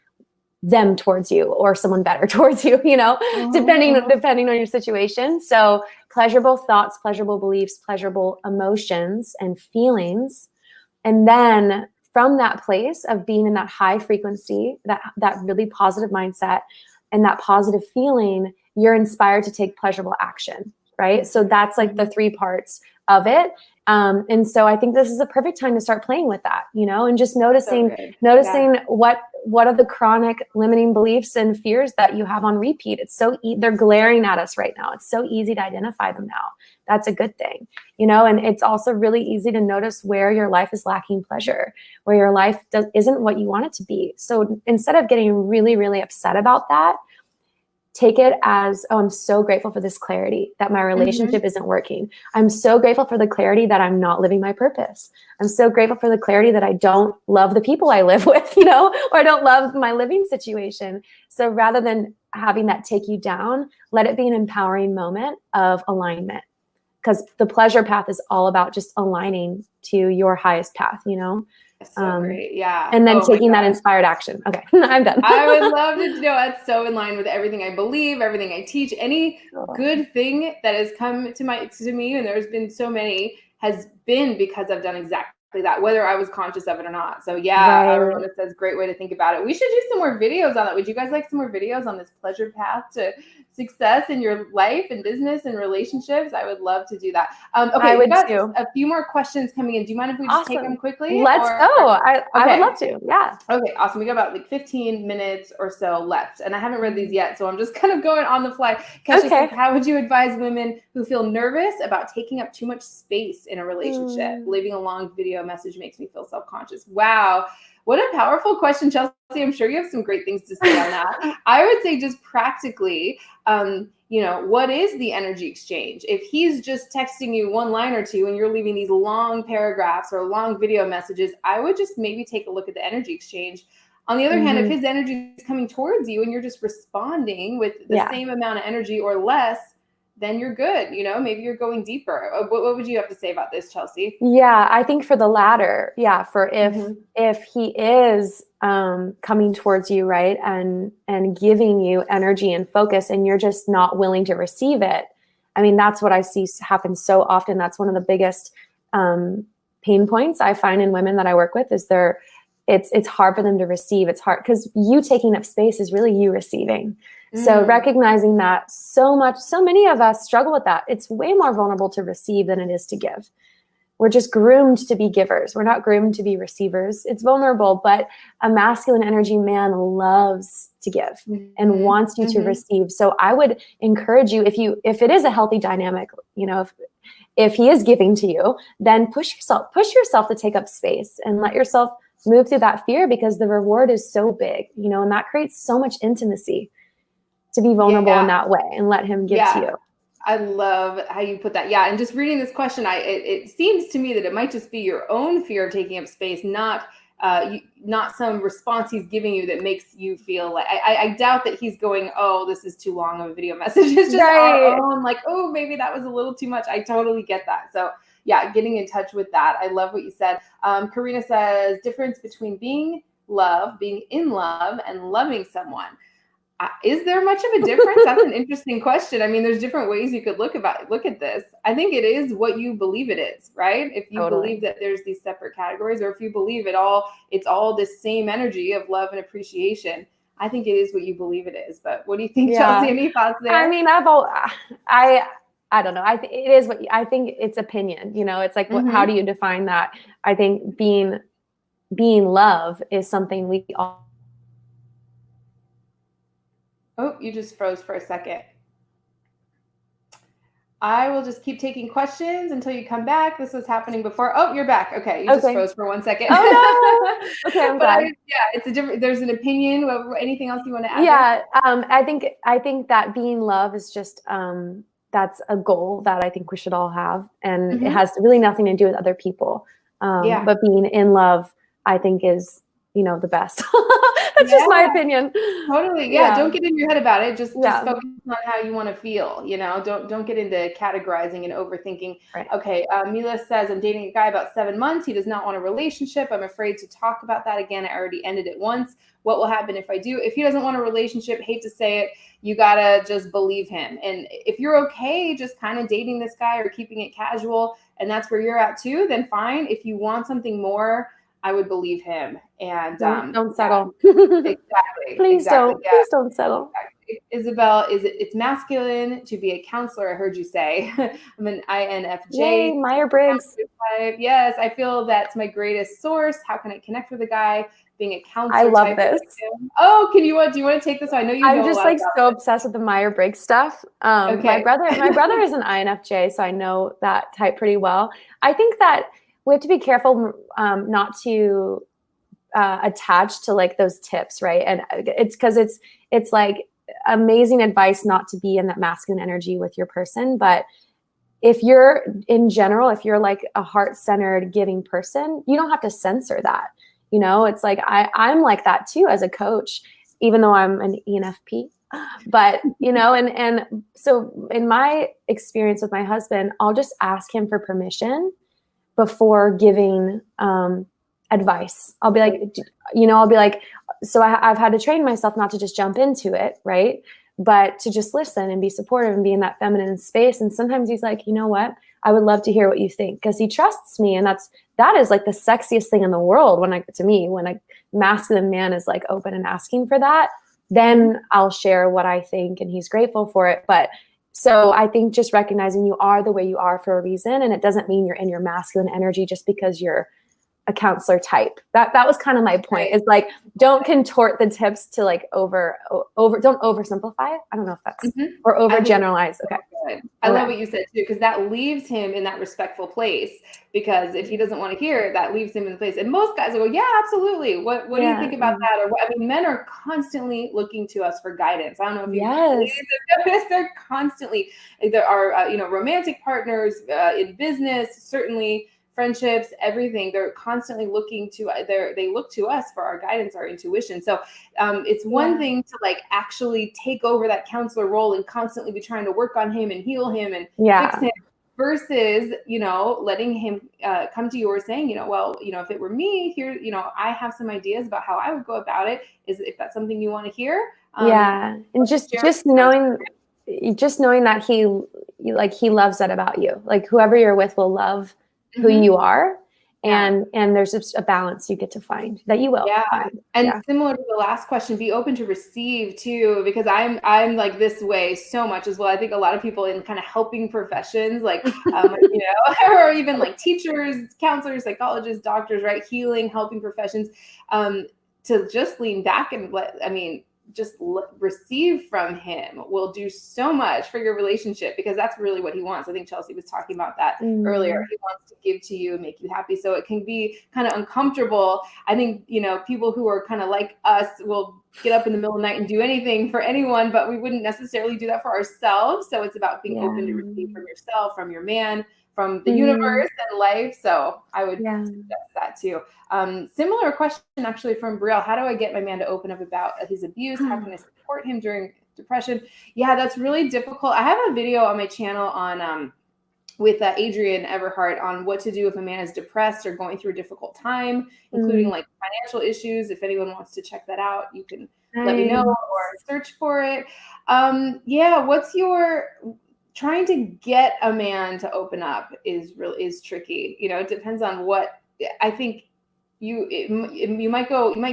them towards you or someone better towards you, you know, depending on your situation. So pleasurable thoughts, pleasurable beliefs, pleasurable emotions and feelings. And then from that place of being in that high frequency, that really positive mindset and that positive feeling, you're inspired to take pleasurable action, right? So that's like the 3 parts of it. And so I think this is a perfect time to start playing with that, you know, and just noticing what are the chronic limiting beliefs and fears that you have on repeat. It's so they're glaring at us right now. It's so easy to identify them now. That's a good thing, you know, and it's also really easy to notice where your life is lacking pleasure, where your life isn't what you want it to be. So instead of getting really, really upset about that, take it as, oh, I'm so grateful for this clarity that my relationship isn't working. I'm so grateful for the clarity that I'm not living my purpose. I'm so grateful for the clarity that I don't love the people I live with, you know, or I don't love my living situation. So rather than having that take you down, let it be an empowering moment of alignment, because the pleasure path is all about just aligning to your highest path, you know? So great. Yeah. And then taking that inspired action. Okay. I'm done. I would love to know. That's so in line with everything I believe, everything I teach. Any good thing that has come to me, and there's been so many, has been because I've done exactly that, whether I was conscious of it or not. So yeah, Ramona says, great way to think about it. We should do some more videos on that. Would you guys like some more videos on this pleasure path to success in your life and business and relationships? I would love to do that. Okay, we got a few more questions coming in. Do you mind if we just take them quickly? Let's go. I would love to. Yeah. Okay, awesome. We got about like 15 minutes or so left, and I haven't read these yet, so I'm just kind of going on the fly. Kesha says, how would you advise women who feel nervous about taking up too much space in a relationship? Leaving a long video message makes me feel self-conscious. Wow. What a powerful question, Chelsea. I'm sure you have some great things to say on that. I would say just practically, you know, what is the energy exchange? If he's just texting you one line or two and you're leaving these long paragraphs or long video messages, I would just maybe take a look at the energy exchange. On the other hand, if his energy is coming towards you and you're just responding with the same amount of energy or less, then you're good. You know, maybe you're going deeper. What would you have to say about this, Chelsea? Yeah, I think for the latter, for if he is coming towards you, right, and giving you energy and focus, and you're just not willing to receive it. I mean, that's what I see happen so often. That's one of the biggest pain points I find in women that I work with is it's hard for them to receive. It's hard because you taking up space is really you receiving. So recognizing that so many of us struggle with that. It's way more vulnerable to receive than it is to give. We're just groomed to be givers. We're not groomed to be receivers. It's vulnerable, but a masculine energy man loves to give and wants you to receive. So I would encourage you, if it is a healthy dynamic, you know, if he is giving to you, then push yourself to take up space and let yourself move through that fear, because the reward is so big, you know, and that creates so much intimacy to be vulnerable in that way and let him give to you. I love how you put that. Yeah. And just reading this question, it seems to me that it might just be your own fear of taking up space, not some response he's giving you that makes you feel like, I doubt that he's going, oh, this is too long of a video message. It's just our own, like, oh, maybe that was a little too much. I totally get that. So yeah, getting in touch with that. I love what you said. Karina says, difference between being in love and loving someone. Is there much of a difference? That's an interesting question. I mean, there's different ways you could look at this. I think it is what you believe it is, right? If you believe that there's these separate categories, or if you believe it's all this same energy of love and appreciation, I think it is what you believe it is. But what do you think, Chelsea? Any thoughts there? I mean, I don't know. It is what I think. It's opinion. You know, it's like, how do you define that? I think being love is something we all. Oh, you just froze for a second. I will just keep taking questions until you come back. This was happening before. Oh, you're back. Okay, you just froze for 1 second. Oh no. Okay, I'm glad. It's a different. There's an opinion. Anything else you want to add? Yeah, I think that being love is just that's a goal that I think we should all have, and it has really nothing to do with other people. But being in love, I think, is, you know, the best. That's just my opinion. Totally. Yeah. Don't get in your head about it. Just focus on how you want to feel, you know, don't get into categorizing and overthinking. Right. Okay. Mila says, I'm dating a guy about 7 months. He does not want a relationship. I'm afraid to talk about that again. I already ended it once. What will happen if I do? If he doesn't want a relationship, hate to say it, you gotta just believe him. And if you're okay just kind of dating this guy or keeping it casual, and that's where you're at too, then fine. If you want something more, I would believe him. And don't settle. Exactly. Please don't. Yeah. Please don't settle. Isabel, it's masculine to be a counselor. I heard you say. I'm an INFJ. Yay, Myers-Briggs. Yes, I feel that's my greatest source. How can I connect with a guy? Being a counselor. I love this. Oh, do you want to take this? I know you know. I'm just like so obsessed with the Myers-Briggs stuff. Okay. My brother is an INFJ, so I know that type pretty well. I think that we have to be careful not to attach to like those tips, right? And it's because it's like amazing advice not to be in that masculine energy with your person. But if you're if you're like a heart-centered giving person, you don't have to censor that. You know, it's like I'm like that too as a coach, even though I'm an ENFP. But, you know, and so in my experience with my husband, I'll just ask him for permission before giving advice. I'll be like, so I've had to train myself not to just jump into it, right? But to just listen and be supportive and be in that feminine space. And sometimes he's like, you know what? I would love to hear what you think, because he trusts me. And that is like the sexiest thing in the world when a masculine man is like open and asking for that, then I'll share what I think and he's grateful for it. But so I think just recognizing you are the way you are for a reason. And it doesn't mean you're in your masculine energy just because you're a counselor type. That was kind of my point. Is like, don't contort the tips to like don't oversimplify it. I don't know if that's or overgeneralize. Okay. I love what you said too, because that leaves him in that respectful place. Because if he doesn't want to hear it, that leaves him in the place. And most guys will go, yeah, absolutely. What do you think about that? Or I mean, men are constantly looking to us for guidance. I don't know if you notice, they're constantly. There are romantic partners in business, certainly. friendships, everything. They're constantly looking to, they look to us for our guidance, our intuition. So it's one thing to like actually take over that counselor role and constantly be trying to work on him and heal him and fix him, versus, letting him come to you or saying, well, if it were me here, I have some ideas about how I would go about it. If that's something you want to hear. And just knowing that he loves that about you. Like whoever you're with will love who you are. And there's just a balance you get to find that you will find. And similar to the last question, be open to receive too, because I'm like this way so much as well. I think a lot of people in kind of helping professions, like, or even like teachers, counselors, psychologists, doctors, right? Healing, helping professions, to just lean back and receive from him will do so much for your relationship, because that's really what he wants. I think Chelsea was talking about that earlier. He wants to give to you and make you happy. So it can be kind of uncomfortable. I think, people who are kind of like us will get up in the middle of the night and do anything for anyone, but we wouldn't necessarily do that for ourselves. So it's about being open to receive from yourself, from your man, from the universe and life. So I would suggest that too. Similar question actually from Brielle. How do I get my man to open up about his abuse? How can I support him during depression? Yeah, that's really difficult. I have a video on my channel on with Adrienne Everhart on what to do if a man is depressed or going through a difficult time, including like financial issues. If anyone wants to check that out, you can let me know or search for it. What's your trying to get a man to open up is tricky. It depends on what. I think you might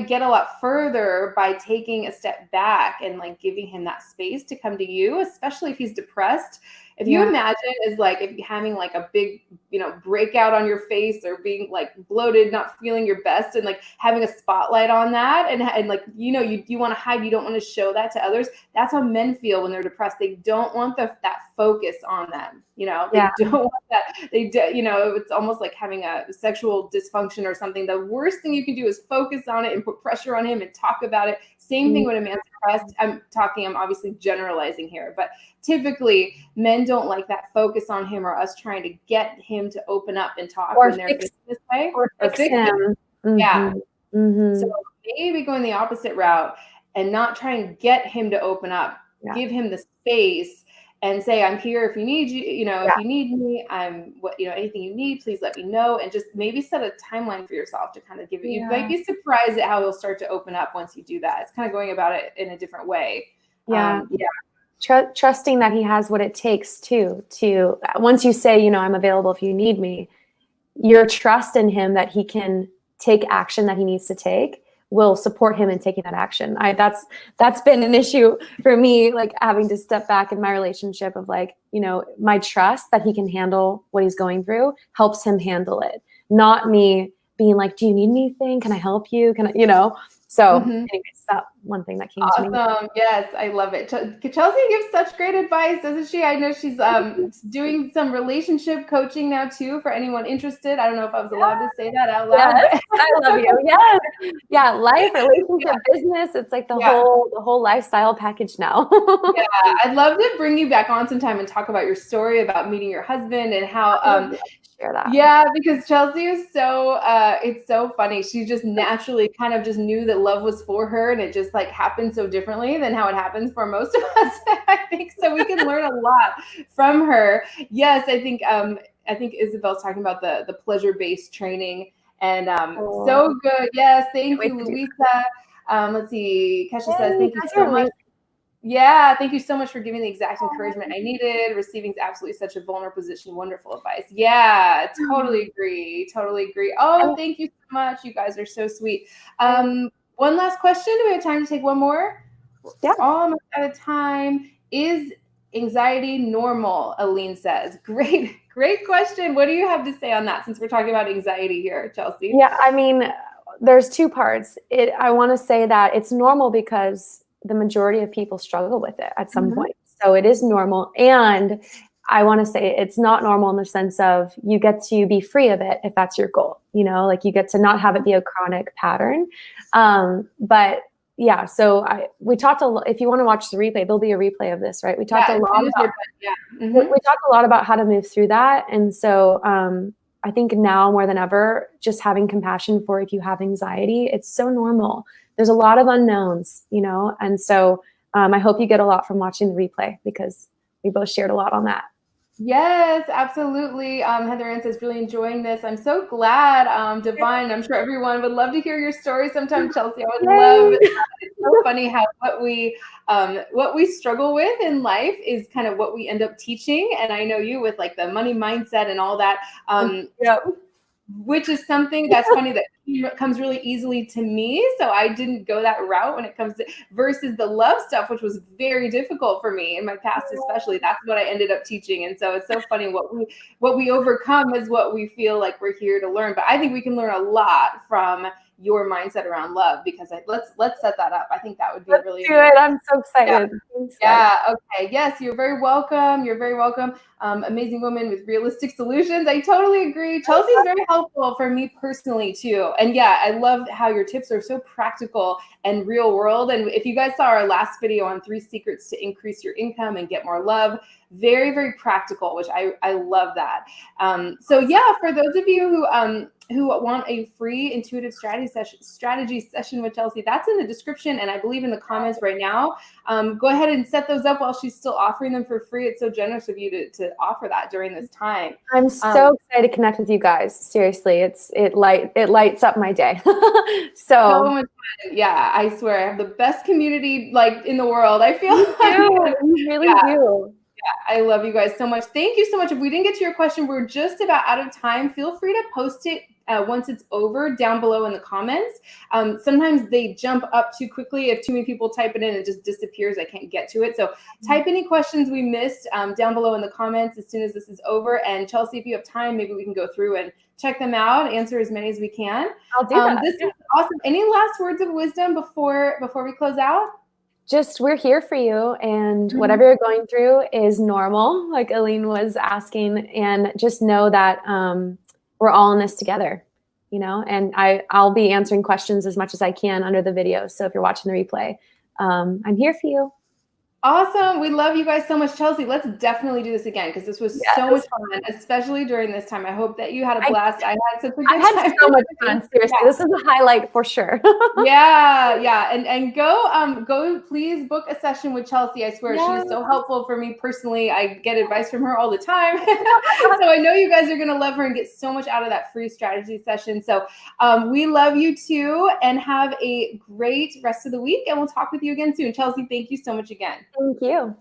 get a lot further by taking a step back and like giving him that space to come to you, especially if he's depressed. If you imagine is like if you're having like a big, breakout on your face or being like bloated, not feeling your best, and like having a spotlight on that and like, you want to hide, you don't want to show that to others. That's how men feel when they're depressed. They don't want that focus on them. They don't want that. It's almost like having a sexual dysfunction or something. The worst thing you can do is focus on it and put pressure on him and talk about it. Same thing when a man's depressed. I'm obviously generalizing here, but typically men don't like that focus on him or us trying to get him to open up and talk when they're this way. Or fix him. So maybe going the opposite route and not try and get him to open up. Give him the space and say, I'm here if you need you, if you need me, I'm anything you need, please let me know. And just maybe set a timeline for yourself to kind of give it. You might be surprised at how he'll start to open up once you do that. It's kind of going about it in a different way. Trusting that he has what it takes to once you say, I'm available if you need me, your trust in him that he can take action that he needs to take will support him in taking that action. That's been an issue for me, like having to step back in my relationship of like, my trust that he can handle what he's going through helps him handle it. Not me being like, do you need anything? Can I help you? So anyways, that one thing that came to me. Awesome. Yes, I love it. Chelsea gives such great advice, doesn't she? I know she's doing some relationship coaching now too for anyone interested. I don't know if I was allowed to say that out loud. Yes, I love you. Yes. Yeah, life, relationship, business. It's like the whole lifestyle package now. I'd love to bring you back on sometime and talk about your story about meeting your husband and how share that. Yeah, because Chelsea is so it's so funny. She just naturally kind of just knew that love was for her, and it just like happened so differently than how it happens for most of us. I think so. We can learn a lot from her. Yes, I think Isabel's talking about the pleasure-based training, and so good. Yes, thank you, Louisa. Let's see. Kesha says thank you so much. Yeah, thank you so much for giving the exact encouragement I needed. Receiving is absolutely such a vulnerable position. Wonderful advice. Yeah, totally agree. Oh, thank you so much. You guys are so sweet. One last question. Do we have time to take one more? Yeah. Almost out of time. Is anxiety normal? Aline says. Great question. What do you have to say on that, since we're talking about anxiety here, Chelsea? Yeah, I mean, there's two parts. I want to say that it's normal because the majority of people struggle with it at some point. So it is normal. And I want to say it's not normal in the sense of you get to be free of it if that's your goal, like you get to not have it be a chronic pattern. But yeah, so we talked if you want to watch the replay, there'll be a replay of this, right? We talked a lot about, we talked a lot about how to move through that. And so I think now more than ever, just having compassion for if you have anxiety, it's so normal. There's a lot of unknowns, you know? And so I hope you get a lot from watching the replay because we both shared a lot on that. Yes, absolutely. Heather Ann says, really enjoying this. I'm so glad, Divine. I'm sure everyone would love to hear your story sometime, Chelsea. I would love it. It's so funny how what we struggle with in life is kind of what we end up teaching. And I know you with like the money mindset and all that. Which is something that's funny that comes really easily to me. So I didn't go that route when it comes to versus the love stuff, which was very difficult for me in my past, especially. That's what I ended up teaching. And so it's so funny what we overcome is what we feel like we're here to learn. But I think we can learn a lot from your mindset around love because let's set that up. I think that would be really good. I'm so excited. Yeah. Okay. Yes, you're very welcome. You're very welcome. Amazing woman with realistic solutions. I totally agree. Chelsea's very helpful for me personally too. And yeah, I love how your tips are so practical and real world. And if you guys saw our last video on 3 secrets to increase your income and get more love, very, very practical, which I love that. So yeah, for those of you who want a free intuitive strategy session with Chelsea, that's in the description and I believe in the comments right now. Go ahead and set those up while she's still offering them for free. It's so generous of you to offer that during this time. I'm so excited to connect with you guys. Seriously, it lights up my day. So much fun. Yeah, I swear I have the best community like in the world. I feel you really do. Yeah, I love you guys so much. Thank you so much. If we didn't get to your question, we're just about out of time. Feel free to post it once it's over down below in the comments. Sometimes they jump up too quickly. If too many people type it in, it just disappears. I can't get to it. So type any questions we missed down below in the comments as soon as this is over. And Chelsea, if you have time, maybe we can go through and check them out, answer as many as we can. I'll do that. This is awesome. Any last words of wisdom before we close out? Just we're here for you and whatever you're going through is normal, like Aline was asking, and just know that we're all in this together, you know, and I'll be answering questions as much as I can under the video. So if you're watching the replay, I'm here for you. Awesome. We love you guys so much. Chelsea, let's definitely do this again because this was so much fun, especially during this time. I hope that you had a blast. I had such a good time. I had so much fun. Seriously, this is a highlight for sure. Yeah. And go please book a session with Chelsea. I swear she is so helpful for me personally. I get advice from her all the time. So I know you guys are going to love her and get so much out of that free strategy session. So we love you too and have a great rest of the week and we'll talk with you again soon. Chelsea, thank you so much again. Thank you.